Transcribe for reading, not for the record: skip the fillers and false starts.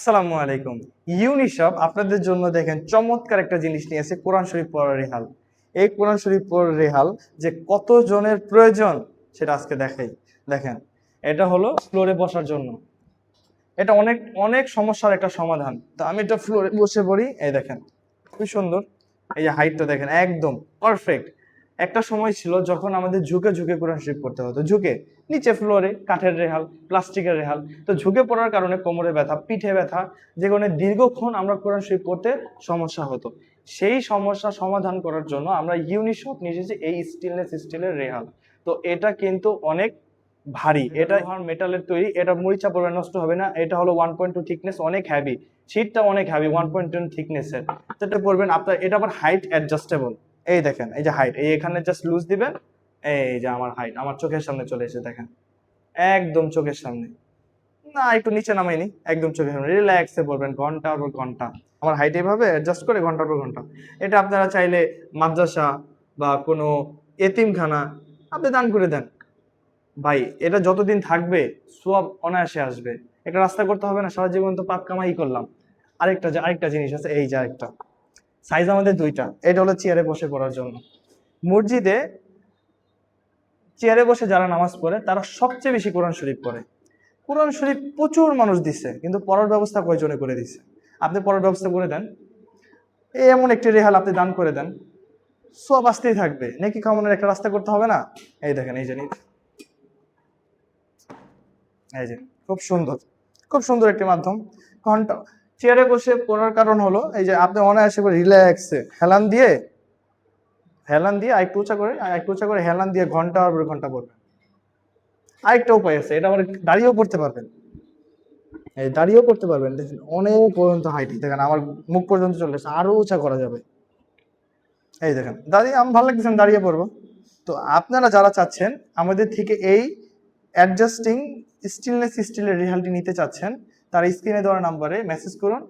আসসালামু আলাইকুম। ইউনিশপ আপনাদের জন্য দেখেন চমৎকার একটা জিনিস নিয়ে এসে কোরআন শরীফ পড়ার রেহাল। এই কোরআন শরীফ পড়ার রেহাল যে কত জনের প্রয়োজন সেটা আজকে দেখাই। দেখেন, এটা হলো ফ্লোরে বসার জন্য। এটা অনেক অনেক সমস্যার একটা সমাধান। তো আমি এটা ফ্লোরে বসে পড়ি, এই দেখেন খুবই সুন্দর। এই যে হাইটটা দেখেন একদম পারফেক্ট। একটা সময় ছিল যখন আমাদের ঝুঁকে ঝুঁকে কোরআন শরীফ পড়তে হতো, ঝুঁকে নিচে ফ্লোরে কাঠের রেহাল, প্লাস্টিকের রেহাল। তো ঝুঁকে পড়ার কারণে কোমরে ব্যথা, পিঠে ব্যথা, যে কারণে দীর্ঘক্ষণ আমরা কোরআন শরীফ পড়তে সমস্যা হতো। সেই সমস্যা সমাধান করার জন্য আমরা ইউনিশপ নিয়ে এসেছি এই স্টেনলেস স্টিলের রেহাল। তো এটা কিন্তু অনেক ভারী, এটা মেটালের তৈরি, এটা মরিচা পড়বে নষ্ট হবে না। এটা হলো 1.2 থিকনেস, অনেক হ্যাভি। শীটটা অনেক হ্যাভি, 1.2 থিকনেসের। যেটা পড়বেন আপনার, এটা আবার হাইট অ্যাডজাস্টেবল। এই দেখেন, এই যে হাইট, এই এখানে জাস্ট লুজ দিবেন। এই যে আমার হাইট আমার চোখের সামনে চলে এসে দেখেন, একদম চোখের সামনে। না একটু নিচে নামাইনি, একদম চোখের সামনে রিল্যাক্সে পড়বেন ঘন্টার পর ঘন্টা। আমার হাইট এইভাবে অ্যাডজাস্ট করে ঘন্টার পর ঘন্টা। এটা আপনারা চাইলে মাদ্রাসা বা কোনো এতিমখানা আপনি দান করে দেন। ভাই এটা যতদিন থাকবে সওয়াব অনায়াসে আসবে। একটা রাস্তা করতে হবে না, সারা জীবন তো পাপ কামাই করলাম। আরেকটা জিনিস আছে, এই যে আরেকটা সাইজ আমাদের দুইটা। এটা হলো চেয়ারে বসে পড়ার জন্য। মসজিদে চেয়ারে বসে যারা নামাজ পড়ে তারা সবচেয়ে বেশি কোরআন শরীফ পড়ে। কোরআন শরীফ প্রচুর মানুষ দিচ্ছে, কিন্তু পড়ার ব্যবস্থা কয়জনে করে দিচ্ছে? আপনি পড়ার ব্যবস্থা করে দেন, এই এমন একটি রেহাল আপনি দান করে দেন, সব আসতেই থাকবে। নাকি কামনের একটা রাস্তা করতে হবে না। এই দেখেন, এই জানি, এই যে খুব সুন্দর, খুব সুন্দর একটি মাধ্যম। ঘন্টা চেয়ারে বসে পড়ার কারণ হলো এই যে আপনি অনায়াসে করে রিল্যাক্সে হেলান দিয়ে আরেকটু উঁচা করে হেলান দিয়ে ঘন্টার পর ঘন্টা পড়বেন। আরেকটা উপায় আছে, এটা আবার দাঁড়িয়েও পড়তে পারবেন। এই দাঁড়িয়েও পড়তে পারবেন, দেখেন অনেক পর্যন্ত হাইট, দেখেন আমার মুখ পর্যন্ত চলে এসেছে, আরো উঁচা করা যাবে। এই দেখেন দাঁড়িয়ে আমি ভালো লাগতেছে, আমি দাঁড়িয়ে পড়বো। তো আপনারা যারা চাচ্ছেন আমাদের থেকে এই অ্যাডজাস্টিং স্টেনলেস স্টিলের রেহালটি নিতে চাচ্ছেন, তারা স্ক্রিনে দেওয়া নাম্বারে মেসেজ করুন।